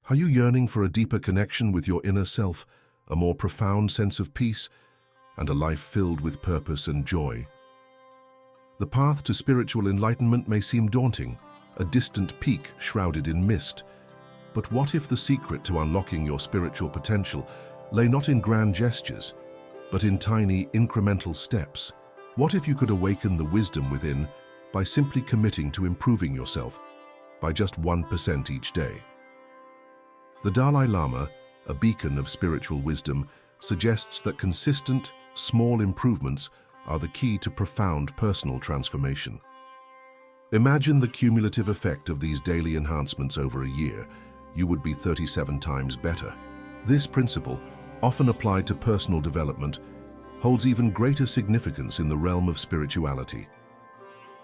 Are you yearning for a deeper connection with your inner self, a more profound sense of peace, and a life filled with purpose and joy? The path to spiritual enlightenment may seem daunting, a distant peak shrouded in mist. But what if the secret to unlocking your spiritual potential lay not in grand gestures, but in tiny, incremental steps? What if you could awaken the wisdom within by simply committing to improving yourself by just 1% each day? The Dalai Lama, a beacon of spiritual wisdom, suggests that consistent, small improvements are the key to profound personal transformation. Imagine the cumulative effect of these daily enhancements over a year. You would be 37 times better. This principle, often applied to personal development, holds even greater significance in the realm of spirituality.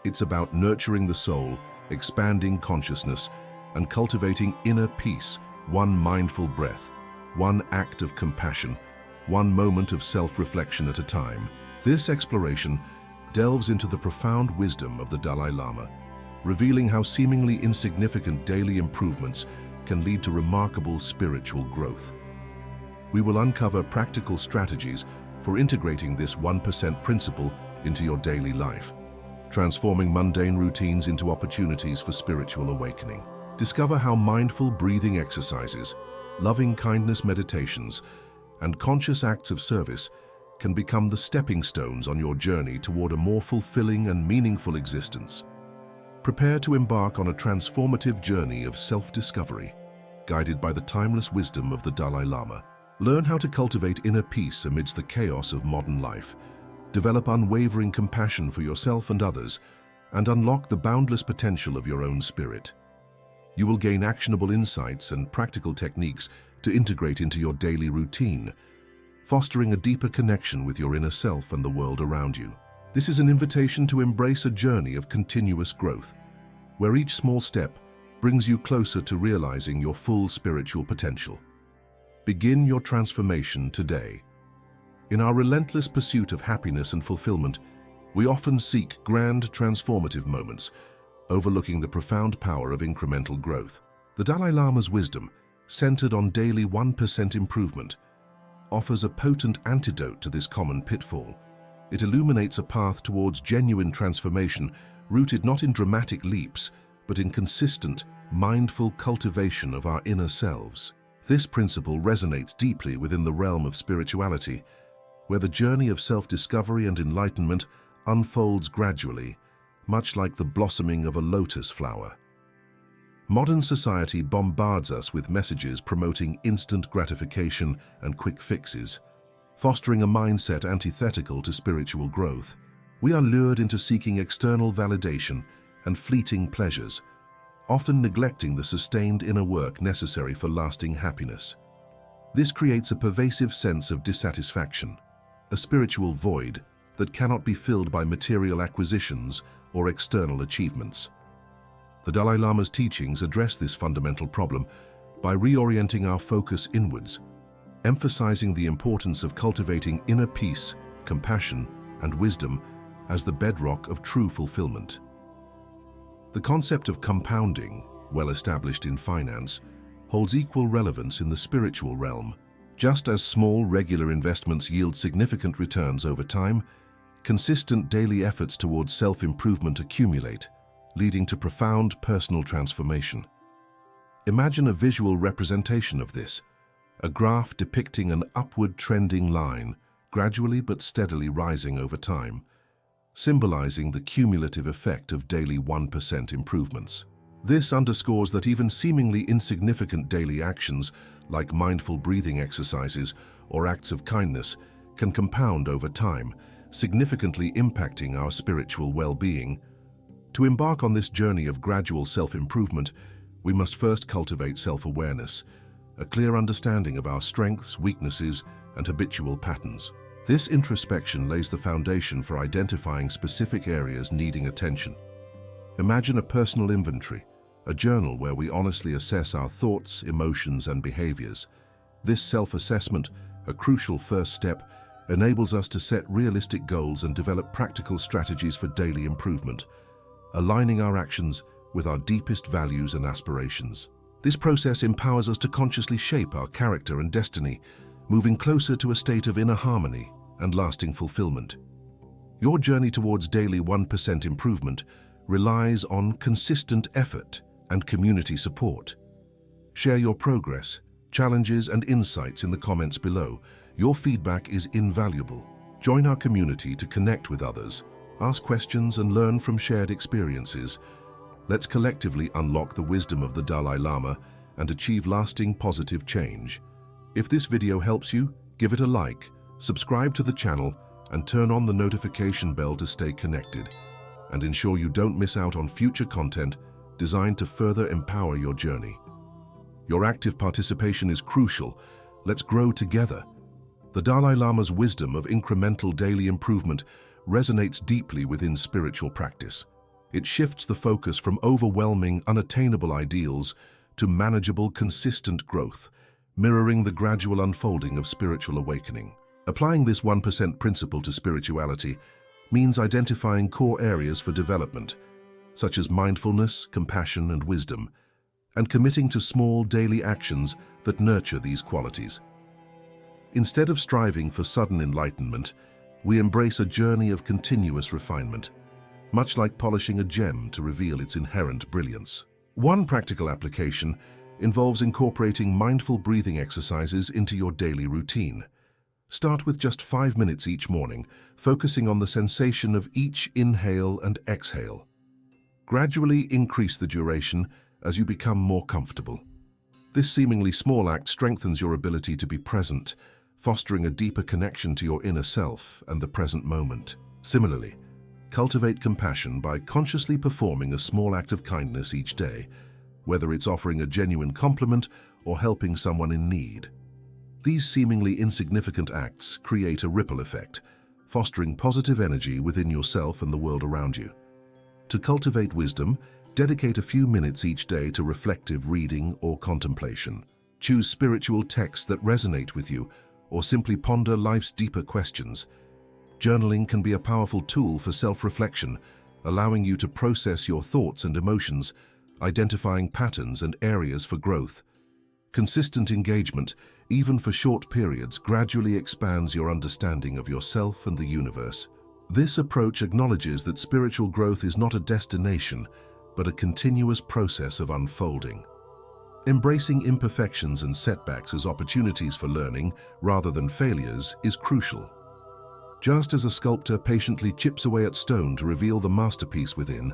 It's about nurturing the soul, expanding consciousness, and cultivating inner peace, one mindful breath, one act of compassion, one moment of self-reflection at a time. This exploration delves into the profound wisdom of the Dalai Lama, revealing how seemingly insignificant daily improvements can lead to remarkable spiritual growth. We will uncover practical strategies for integrating this 1% principle into your daily life, transforming mundane routines into opportunities for spiritual awakening. Discover how mindful breathing exercises, loving kindness meditations, and conscious acts of service can become the stepping stones on your journey toward a more fulfilling and meaningful existence. Prepare to embark on a transformative journey of self-discovery, guided by the timeless wisdom of the Dalai Lama. Learn how to cultivate inner peace amidst the chaos of modern life, develop unwavering compassion for yourself and others, and unlock the boundless potential of your own spirit. You will gain actionable insights and practical techniques to integrate into your daily routine, fostering a deeper connection with your inner self and the world around you. This is an invitation to embrace a journey of continuous growth, where each small step brings you closer to realizing your full spiritual potential. Begin your transformation today. In our relentless pursuit of happiness and fulfillment, we often seek grand transformative moments, overlooking the profound power of incremental growth. The Dalai Lama's wisdom, centered on daily 1% improvement, offers a potent antidote to this common pitfall. It illuminates a path towards genuine transformation, rooted not in dramatic leaps, but in consistent, mindful cultivation of our inner selves. This principle resonates deeply within the realm of spirituality, where the journey of self-discovery and enlightenment unfolds gradually, much like the blossoming of a lotus flower. Modern society bombards us with messages promoting instant gratification and quick fixes, fostering a mindset antithetical to spiritual growth. We are lured into seeking external validation and fleeting pleasures, often neglecting the sustained inner work necessary for lasting happiness. This creates a pervasive sense of dissatisfaction, a spiritual void that cannot be filled by material acquisitions or external achievements. The Dalai Lama's teachings address this fundamental problem by reorienting our focus inwards, emphasizing the importance of cultivating inner peace, compassion, and wisdom as the bedrock of true fulfillment. The concept of compounding, well established in finance, holds equal relevance in the spiritual realm. Just as small, regular investments yield significant returns over time, consistent daily efforts towards self-improvement accumulate, leading to profound personal transformation. Imagine a visual representation of this, a graph depicting an upward trending line, gradually but steadily rising over time, symbolizing the cumulative effect of daily 1% improvements. This underscores that even seemingly insignificant daily actions, like mindful breathing exercises or acts of kindness, can compound over time, significantly impacting our spiritual well-being. To embark on this journey of gradual self-improvement, we must first cultivate self-awareness, a clear understanding of our strengths, weaknesses, and habitual patterns. This introspection lays the foundation for identifying specific areas needing attention. Imagine a personal inventory, a journal where we honestly assess our thoughts, emotions, and behaviors. This self-assessment, a crucial first step, enables us to set realistic goals and develop practical strategies for daily improvement, aligning our actions with our deepest values and aspirations. This process empowers us to consciously shape our character and destiny, moving closer to a state of inner harmony and lasting fulfillment. Your journey towards daily 1% improvement relies on consistent effort and community support. Share your progress, challenges, and insights in the comments below. Your feedback is invaluable. Join our community to connect with others, ask questions, and learn from shared experiences. Let's collectively unlock the wisdom of the Dalai Lama and achieve lasting positive change. If this video helps you, give it a like, subscribe to the channel, and turn on the notification bell to stay connected. And ensure you don't miss out on future content designed to further empower your journey. Your active participation is crucial. Let's grow together. The Dalai Lama's wisdom of incremental daily improvement resonates deeply within spiritual practice. It shifts the focus from overwhelming, unattainable ideals to manageable, consistent growth, mirroring the gradual unfolding of spiritual awakening. Applying this 1% principle to spirituality means identifying core areas for development, such as mindfulness, compassion, and wisdom, and committing to small daily actions that nurture these qualities. Instead of striving for sudden enlightenment, we embrace a journey of continuous refinement, much like polishing a gem to reveal its inherent brilliance. One practical application involves incorporating mindful breathing exercises into your daily routine. Start with just 5 minutes each morning, focusing on the sensation of each inhale and exhale. Gradually increase the duration as you become more comfortable. This seemingly small act strengthens your ability to be present, fostering a deeper connection to your inner self and the present moment. Similarly, cultivate compassion by consciously performing a small act of kindness each day, whether it's offering a genuine compliment or helping someone in need. These seemingly insignificant acts create a ripple effect, fostering positive energy within yourself and the world around you. To cultivate wisdom, dedicate a few minutes each day to reflective reading or contemplation. Choose spiritual texts that resonate with you, or simply ponder life's deeper questions. Journaling can be a powerful tool for self-reflection, allowing you to process your thoughts and emotions, identifying patterns and areas for growth. Consistent engagement, even for short periods, gradually expands your understanding of yourself and the universe. This approach acknowledges that spiritual growth is not a destination, but a continuous process of unfolding. Embracing imperfections and setbacks as opportunities for learning rather than failures is crucial. Just as a sculptor patiently chips away at stone to reveal the masterpiece within,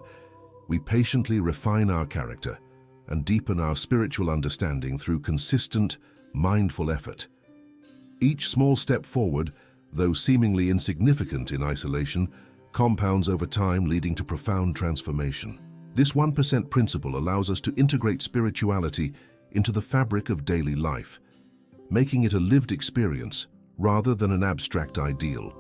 we patiently refine our character and deepen our spiritual understanding through consistent, mindful effort. Each small step forward, though seemingly insignificant in isolation, compounds over time, leading to profound transformation. This 1% principle allows us to integrate spirituality into the fabric of daily life, making it a lived experience rather than an abstract ideal.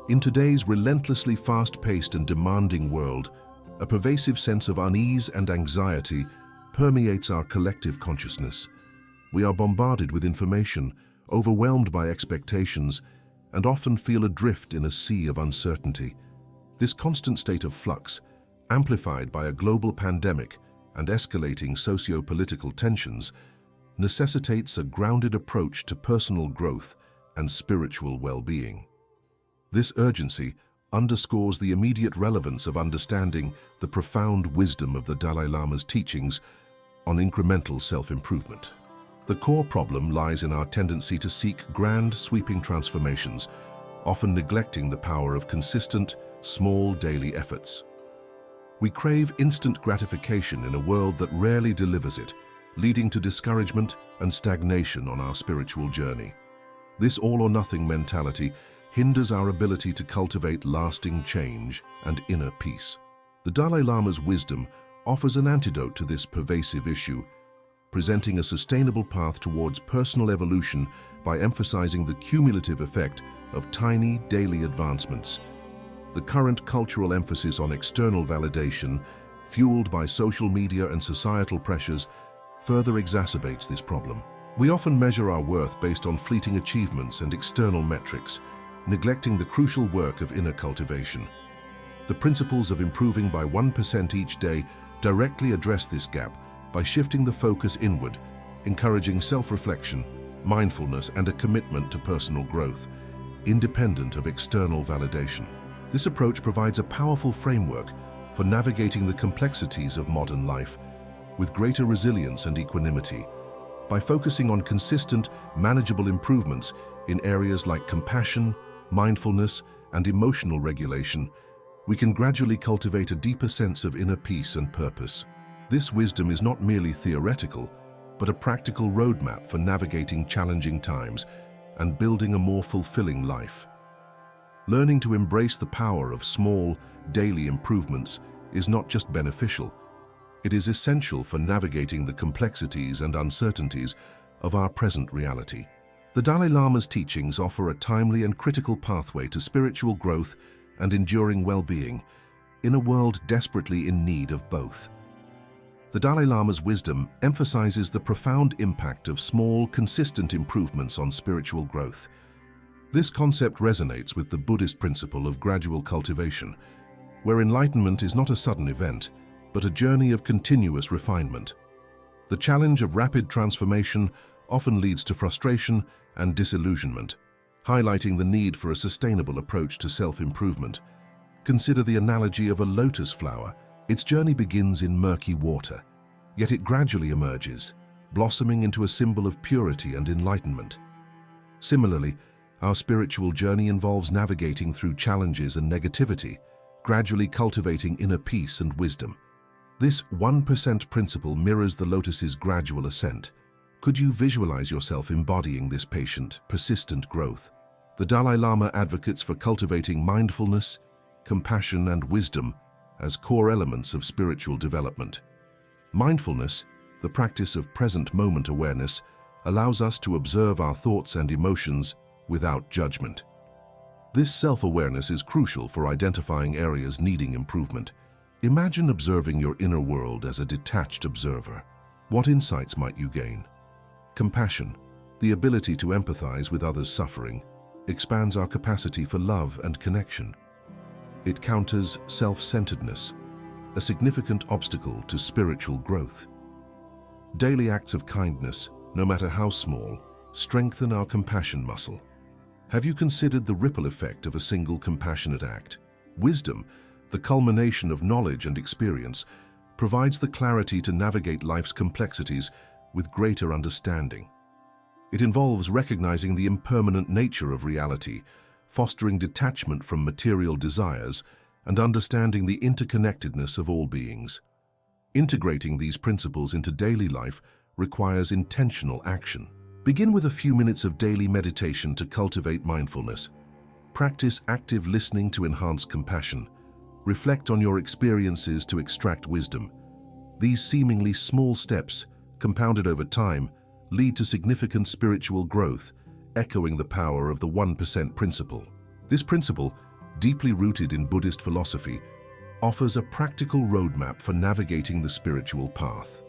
In today's relentlessly fast-paced and demanding world, a pervasive sense of unease and anxiety permeates our collective consciousness. We are bombarded with information, overwhelmed by expectations, and often feel adrift in a sea of uncertainty. This constant state of flux, amplified by a global pandemic and escalating socio-political tensions, necessitates a grounded approach to personal growth and spiritual well-being. This urgency underscores the immediate relevance of understanding the profound wisdom of the Dalai Lama's teachings on incremental self-improvement. The core problem lies in our tendency to seek grand, sweeping transformations, often neglecting the power of consistent, small daily efforts. We crave instant gratification in a world that rarely delivers it, leading to discouragement and stagnation on our spiritual journey. This all-or-nothing mentality hinders our ability to cultivate lasting change and inner peace. The Dalai Lama's wisdom offers an antidote to this pervasive issue, presenting a sustainable path towards personal evolution by emphasizing the cumulative effect of tiny daily advancements. The current cultural emphasis on external validation, fueled by social media and societal pressures, further exacerbates this problem. We often measure our worth based on fleeting achievements and external metrics, neglecting the crucial work of inner cultivation. The principles of improving by 1% each day directly address this gap, by shifting the focus inward, encouraging self-reflection, mindfulness, and a commitment to personal growth, independent of external validation. This approach provides a powerful framework for navigating the complexities of modern life with greater resilience and equanimity. By focusing on consistent, manageable improvements in areas like compassion, mindfulness, and emotional regulation, we can gradually cultivate a deeper sense of inner peace and purpose. This wisdom is not merely theoretical, but a practical roadmap for navigating challenging times and building a more fulfilling life. Learning to embrace the power of small, daily improvements is not just beneficial, it is essential for navigating the complexities and uncertainties of our present reality. The Dalai Lama's teachings offer a timely and critical pathway to spiritual growth and enduring well-being in a world desperately in need of both. The Dalai Lama's wisdom emphasizes the profound impact of small, consistent improvements on spiritual growth. This concept resonates with the Buddhist principle of gradual cultivation, where enlightenment is not a sudden event, but a journey of continuous refinement. The challenge of rapid transformation often leads to frustration and disillusionment, highlighting the need for a sustainable approach to self-improvement. Consider the analogy of a lotus flower. Its journey begins in murky water, yet it gradually emerges, blossoming into a symbol of purity and enlightenment. Similarly, our spiritual journey involves navigating through challenges and negativity, gradually cultivating inner peace and wisdom. This 1% principle mirrors the lotus's gradual ascent. Could you visualize yourself embodying this patient, persistent growth? The Dalai Lama advocates for cultivating mindfulness, compassion, and wisdom as core elements of spiritual development. Mindfulness, the practice of present moment awareness, allows us to observe our thoughts and emotions without judgment. This self-awareness is crucial for identifying areas needing improvement. Imagine observing your inner world as a detached observer. What insights might you gain? Compassion, the ability to empathize with others' suffering, expands our capacity for love and connection. It counters self-centeredness, a significant obstacle to spiritual growth. Daily acts of kindness, no matter how small, strengthen our compassion muscle. Have you considered the ripple effect of a single compassionate act? Wisdom, the culmination of knowledge and experience, provides the clarity to navigate life's complexities with greater understanding. It involves recognizing the impermanent nature of reality, fostering detachment from material desires, and understanding the interconnectedness of all beings. Integrating these principles into daily life requires intentional action. Begin with a few minutes of daily meditation to cultivate mindfulness. Practice active listening to enhance compassion. Reflect on your experiences to extract wisdom. These seemingly small steps, compounded over time, lead to significant spiritual growth, echoing the power of the 1% principle. This principle, deeply rooted in Buddhist philosophy, offers a practical roadmap for navigating the spiritual path.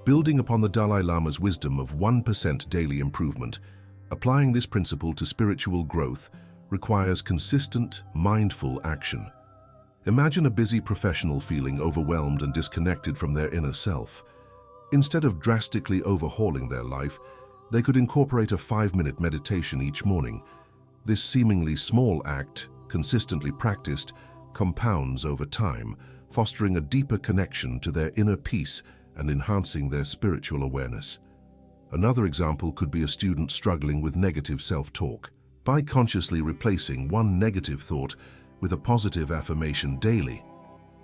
Building upon the Dalai Lama's wisdom of 1% daily improvement, applying this principle to spiritual growth requires consistent, mindful action. Imagine a busy professional feeling overwhelmed and disconnected from their inner self. Instead of drastically overhauling their life, they could incorporate a 5-minute meditation each morning. This seemingly small act, consistently practiced, compounds over time, fostering a deeper connection to their inner peace and enhancing their spiritual awareness. Another example could be a student struggling with negative self-talk. By consciously replacing one negative thought with a positive affirmation daily,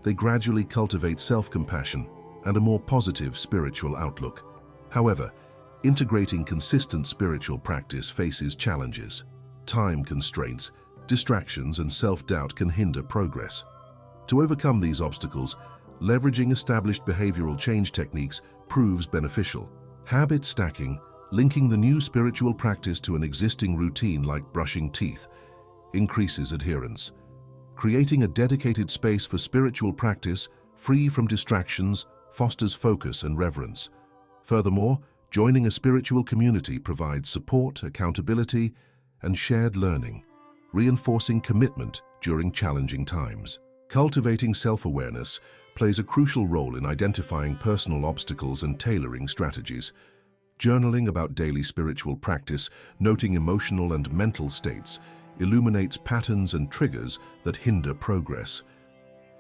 they gradually cultivate self-compassion and a more positive spiritual outlook. However, integrating consistent spiritual practice faces challenges. Time constraints, distractions, and self-doubt can hinder progress. To overcome these obstacles, leveraging established behavioral change techniques proves beneficial. Habit stacking, linking the new spiritual practice to an existing routine like brushing teeth, increases adherence. Creating a dedicated space for spiritual practice, free from distractions, fosters focus and reverence. Furthermore, joining a spiritual community provides support, accountability, and shared learning, reinforcing commitment during challenging times. Cultivating self-awareness plays a crucial role in identifying personal obstacles and tailoring strategies. Journaling about daily spiritual practice, noting emotional and mental states, illuminates patterns and triggers that hinder progress.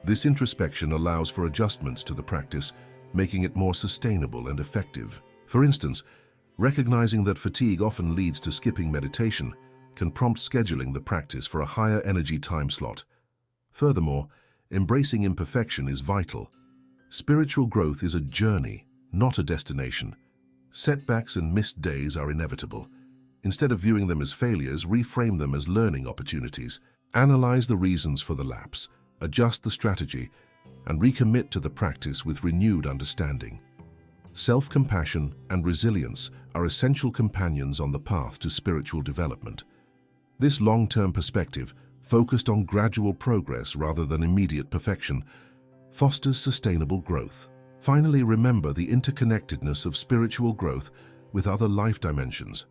This introspection allows for adjustments to the practice, making it more sustainable and effective. For instance, recognizing that fatigue often leads to skipping meditation can prompt scheduling the practice for a higher energy time slot. Furthermore, embracing imperfection is vital. Spiritual growth is a journey, not a destination. Setbacks and missed days are inevitable. Instead of viewing them as failures, reframe them as learning opportunities. Analyze the reasons for the lapse, adjust the strategy, and recommit to the practice with renewed understanding. Self-compassion and resilience are essential companions on the path to spiritual development. This long-term perspective, focused on gradual progress rather than immediate perfection, fosters sustainable growth. Finally, remember the interconnectedness of spiritual growth with other life dimensions.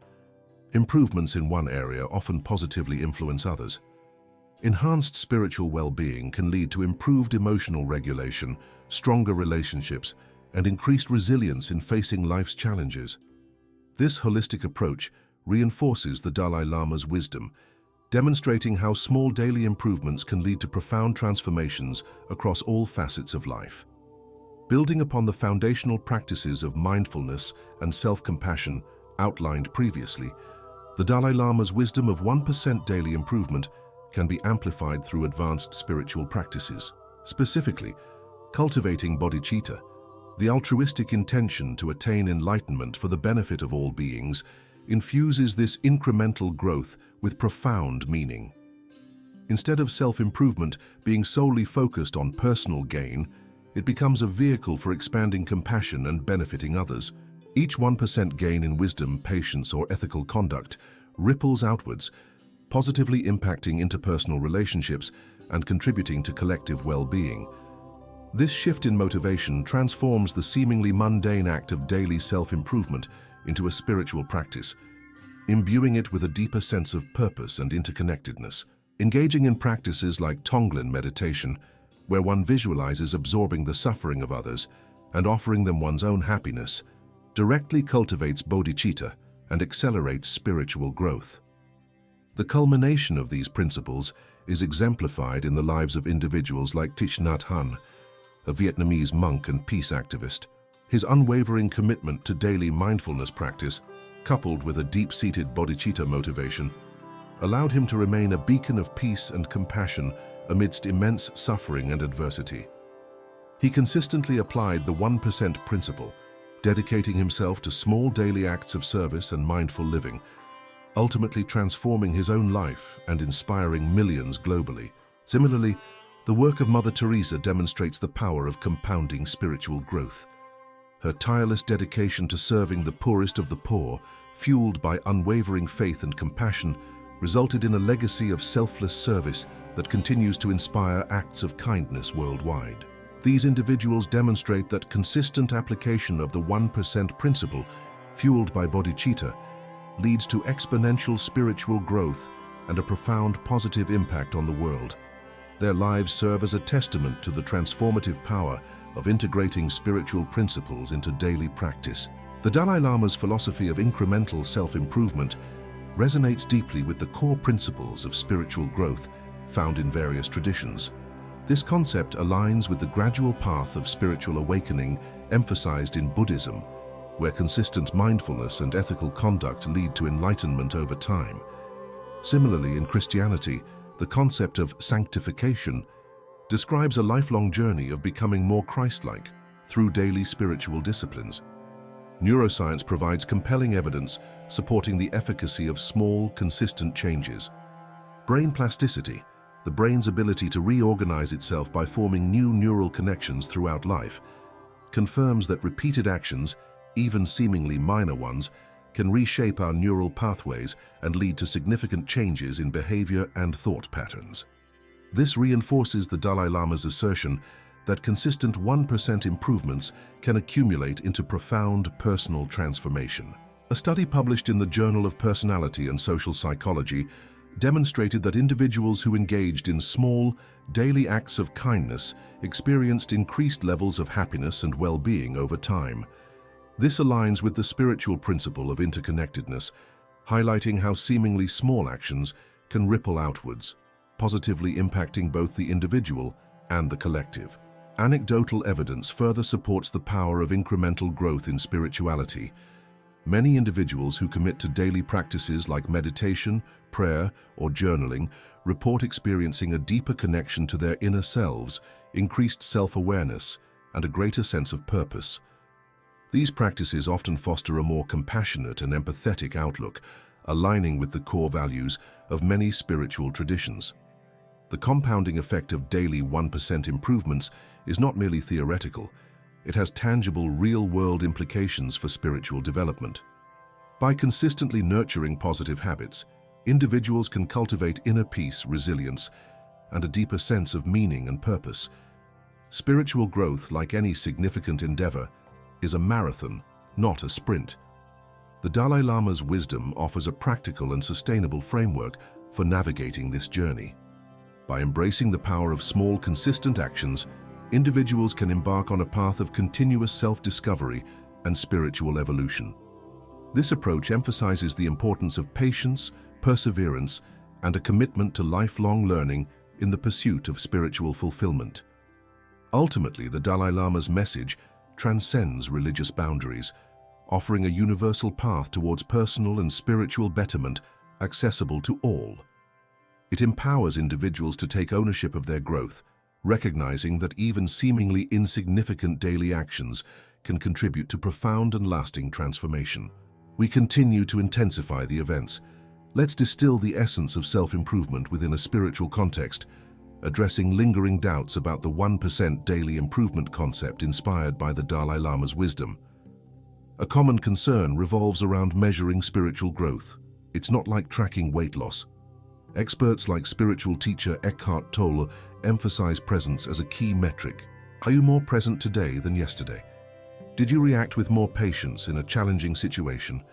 Improvements in one area often positively influence others. Enhanced spiritual well-being can lead to improved emotional regulation, stronger relationships, and increased resilience in facing life's challenges. This holistic approach reinforces the Dalai Lama's wisdom, demonstrating how small daily improvements can lead to profound transformations across all facets of life. Building upon the foundational practices of mindfulness and self-compassion outlined previously, the Dalai Lama's wisdom of 1% daily improvement can be amplified through advanced spiritual practices. Specifically, cultivating bodhicitta, the altruistic intention to attain enlightenment for the benefit of all beings, infuses this incremental growth with profound meaning. Instead of self-improvement being solely focused on personal gain, it becomes a vehicle for expanding compassion and benefiting others. Each 1% gain in wisdom, patience, or ethical conduct ripples outwards, positively impacting interpersonal relationships and contributing to collective well-being. This shift in motivation transforms the seemingly mundane act of daily self-improvement into a spiritual practice, imbuing it with a deeper sense of purpose and interconnectedness. Engaging in practices like Tonglen meditation, where one visualizes absorbing the suffering of others and offering them one's own happiness, directly cultivates bodhicitta and accelerates spiritual growth. The culmination of these principles is exemplified in the lives of individuals like Thich Nhat Hanh, a Vietnamese monk and peace activist. His unwavering commitment to daily mindfulness practice, coupled with a deep-seated bodhicitta motivation, allowed him to remain a beacon of peace and compassion amidst immense suffering and adversity. He consistently applied the 1% principle, dedicating himself to small daily acts of service and mindful living, ultimately transforming his own life and inspiring millions globally. Similarly, the work of Mother Teresa demonstrates the power of compounding spiritual growth. Her tireless dedication to serving the poorest of the poor, fueled by unwavering faith and compassion, resulted in a legacy of selfless service that continues to inspire acts of kindness worldwide. These individuals demonstrate that consistent application of the 1% principle, fueled by bodhicitta, leads to exponential spiritual growth and a profound positive impact on the world. Their lives serve as a testament to the transformative power of integrating spiritual principles into daily practice. The Dalai Lama's philosophy of incremental self-improvement resonates deeply with the core principles of spiritual growth found in various traditions. This concept aligns with the gradual path of spiritual awakening emphasized in Buddhism, where consistent mindfulness and ethical conduct lead to enlightenment over time. Similarly, in Christianity, the concept of sanctification describes a lifelong journey of becoming more Christ-like through daily spiritual disciplines. Neuroscience provides compelling evidence supporting the efficacy of small, consistent changes. Brain plasticity, the brain's ability to reorganize itself by forming new neural connections throughout life, confirms that repeated actions, even seemingly minor ones, can reshape our neural pathways and lead to significant changes in behavior and thought patterns. This reinforces the Dalai Lama's assertion that consistent 1% improvements can accumulate into profound personal transformation. A study published in the Journal of Personality and Social Psychology demonstrated that individuals who engaged in small, daily acts of kindness experienced increased levels of happiness and well-being over time. This aligns with the spiritual principle of interconnectedness, highlighting how seemingly small actions can ripple outwards, positively impacting both the individual and the collective. Anecdotal evidence further supports the power of incremental growth in spirituality. Many individuals who commit to daily practices like meditation, prayer, or journaling report experiencing a deeper connection to their inner selves, increased self-awareness, and a greater sense of purpose. These practices often foster a more compassionate and empathetic outlook, aligning with the core values of many spiritual traditions. The compounding effect of daily 1% improvements is not merely theoretical. It has tangible, real-world implications for spiritual development. By consistently nurturing positive habits, individuals can cultivate inner peace, resilience, and a deeper sense of meaning and purpose. Spiritual growth, like any significant endeavor, is a marathon, not a sprint. The Dalai Lama's wisdom offers a practical and sustainable framework for navigating this journey. By embracing the power of small, consistent actions, individuals can embark on a path of continuous self-discovery and spiritual evolution. This approach emphasizes the importance of patience, perseverance, and a commitment to lifelong learning in the pursuit of spiritual fulfillment. Ultimately, the Dalai Lama's message transcends religious boundaries, offering a universal path towards personal and spiritual betterment accessible to all. It empowers individuals to take ownership of their growth, recognizing that even seemingly insignificant daily actions can contribute to profound and lasting transformation. We continue to intensify the events. Let's distill the essence of self-improvement within a spiritual context, addressing lingering doubts about the 1% daily improvement concept inspired by the Dalai Lama's wisdom. A common concern revolves around measuring spiritual growth. It's not like tracking weight loss. Experts like spiritual teacher Eckhart Tolle emphasize presence as a key metric. Are you more present today than yesterday? Did you react with more patience in a challenging situation?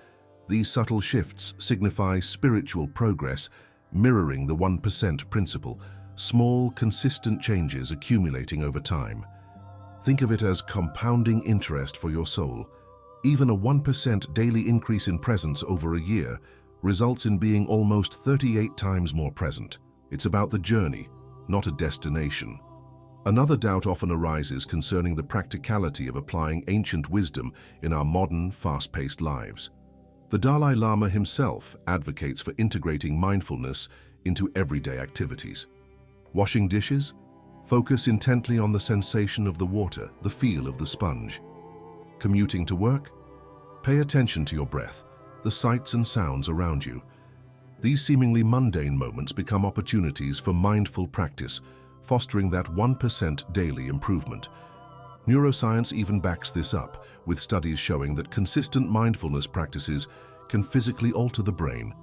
These subtle shifts signify spiritual progress, mirroring the 1% principle, small, consistent changes accumulating over time. Think of it as compounding interest for your soul. Even a 1% daily increase in presence over a year results in being almost 38 times more present. It's about the journey, not a destination. Another doubt often arises concerning the practicality of applying ancient wisdom in our modern, fast-paced lives. The Dalai Lama himself advocates for integrating mindfulness into everyday activities. Washing dishes? Focus intently on the sensation of the water, the feel of the sponge. Commuting to work? Pay attention to your breath, the sights and sounds around you. These seemingly mundane moments become opportunities for mindful practice, fostering that 1% daily improvement. Neuroscience even backs this up, with studies showing that consistent mindfulness practices can physically alter the brain,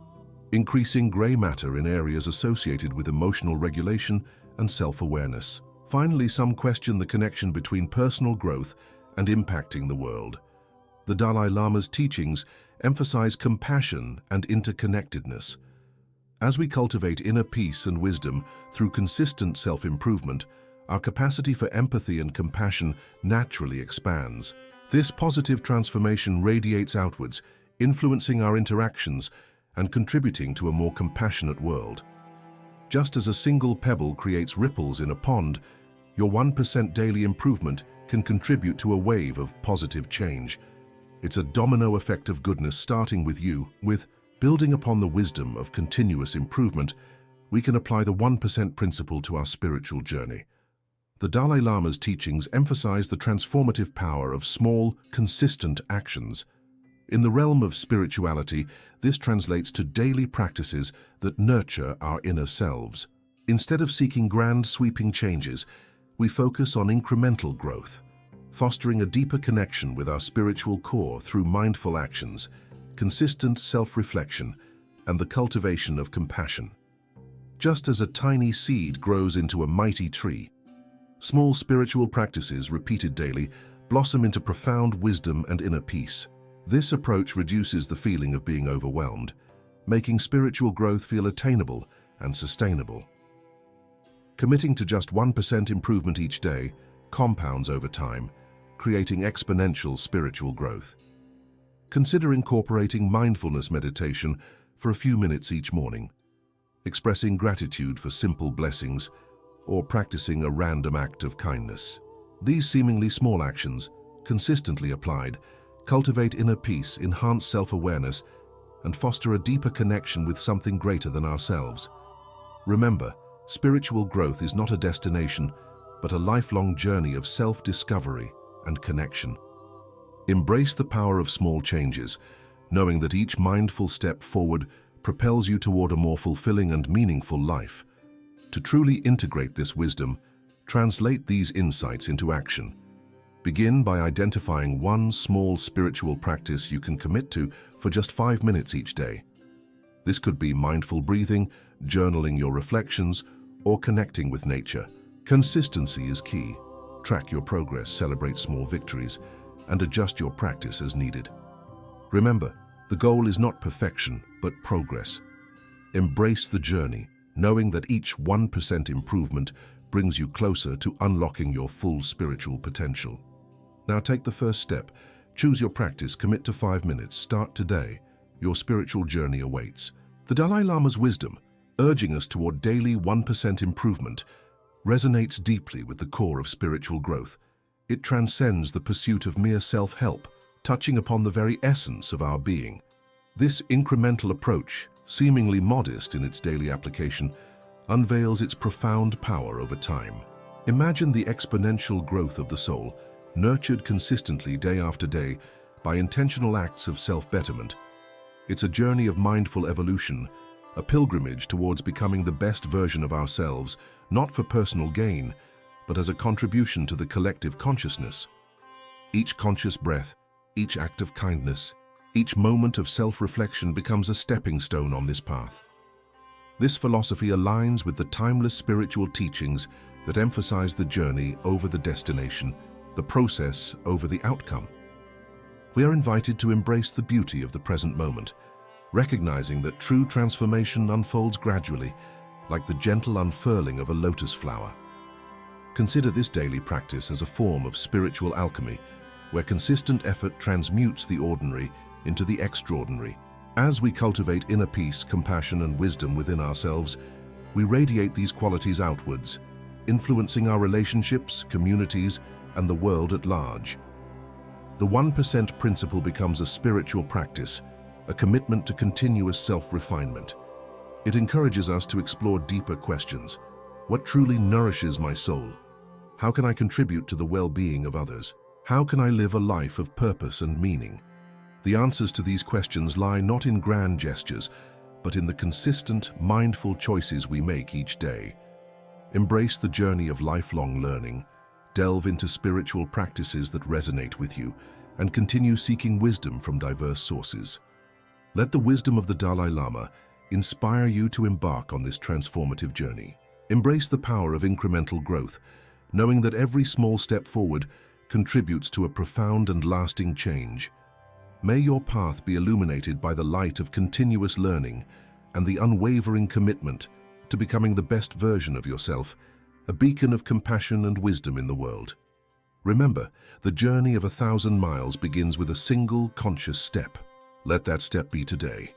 increasing gray matter in areas associated with emotional regulation and self-awareness. Finally, some question the connection between personal growth and impacting the world. The Dalai Lama's teachings emphasize compassion and interconnectedness. As we cultivate inner peace and wisdom through consistent self-improvement, our capacity for empathy and compassion naturally expands. This positive transformation radiates outwards, influencing our interactions and contributing to a more compassionate world. Just as a single pebble creates ripples in a pond, your 1% daily improvement can contribute to a wave of positive change. It's a domino effect of goodness starting with you. With building upon the wisdom of continuous improvement, we can apply the 1% principle to our spiritual journey. The Dalai Lama's teachings emphasize the transformative power of small, consistent actions. In the realm of spirituality, this translates to daily practices that nurture our inner selves. Instead of seeking grand, sweeping changes, we focus on incremental growth, fostering a deeper connection with our spiritual core through mindful actions, consistent self-reflection, and the cultivation of compassion. Just as a tiny seed grows into a mighty tree, small spiritual practices repeated daily blossom into profound wisdom and inner peace. This approach reduces the feeling of being overwhelmed, making spiritual growth feel attainable and sustainable. Committing to just 1% improvement each day compounds over time, creating exponential spiritual growth. Consider incorporating mindfulness meditation for a few minutes each morning, expressing gratitude for simple blessings, or practicing a random act of kindness. These seemingly small actions, consistently applied, cultivate inner peace, enhance self-awareness, and foster a deeper connection with something greater than ourselves. Remember, spiritual growth is not a destination, but a lifelong journey of self-discovery and connection. Embrace the power of small changes, knowing that each mindful step forward propels you toward a more fulfilling and meaningful life. To truly integrate this wisdom, translate these insights into action. Begin by identifying one small spiritual practice you can commit to for just 5 minutes each day. This could be mindful breathing, journaling your reflections, or connecting with nature. Consistency is key. Track your progress, celebrate small victories, and adjust your practice as needed. Remember, the goal is not perfection, but progress. Embrace the journey, knowing that each 1% improvement brings you closer to unlocking your full spiritual potential. Now take the first step. Choose your practice, commit to 5 minutes, start today. Your spiritual journey awaits. The Dalai Lama's wisdom, urging us toward daily 1% improvement, resonates deeply with the core of spiritual growth. It transcends the pursuit of mere self-help, touching upon the very essence of our being. This incremental approach, seemingly modest in its daily application, unveils its profound power over time. Imagine the exponential growth of the soul, nurtured consistently day after day by intentional acts of self-betterment. It's a journey of mindful evolution, a pilgrimage towards becoming the best version of ourselves, not for personal gain, but as a contribution to the collective consciousness. Each conscious breath, each act of kindness, each moment of self-reflection becomes a stepping stone on this path. This philosophy aligns with the timeless spiritual teachings that emphasize the journey over the destination, the process over the outcome. We are invited to embrace the beauty of the present moment, recognizing that true transformation unfolds gradually, like the gentle unfurling of a lotus flower. Consider this daily practice as a form of spiritual alchemy, where consistent effort transmutes the ordinary into the extraordinary. As we cultivate inner peace, compassion, and wisdom within ourselves, we radiate these qualities outwards, influencing our relationships, communities, and the world at large. The 1% principle becomes a spiritual practice, a commitment to continuous self-refinement. It encourages us to explore deeper questions. What truly nourishes my soul? How can I contribute to the well-being of others? How can I live a life of purpose and meaning? The answers to these questions lie not in grand gestures, but in the consistent, mindful choices we make each day. Embrace the journey of lifelong learning, delve into spiritual practices that resonate with you, and continue seeking wisdom from diverse sources. Let the wisdom of the Dalai Lama inspire you to embark on this transformative journey. Embrace the power of incremental growth, knowing that every small step forward contributes to a profound and lasting change. May your path be illuminated by the light of continuous learning and the unwavering commitment to becoming the best version of yourself, a beacon of compassion and wisdom in the world. Remember, the journey of 1,000 miles begins with a single conscious step. Let that step be today.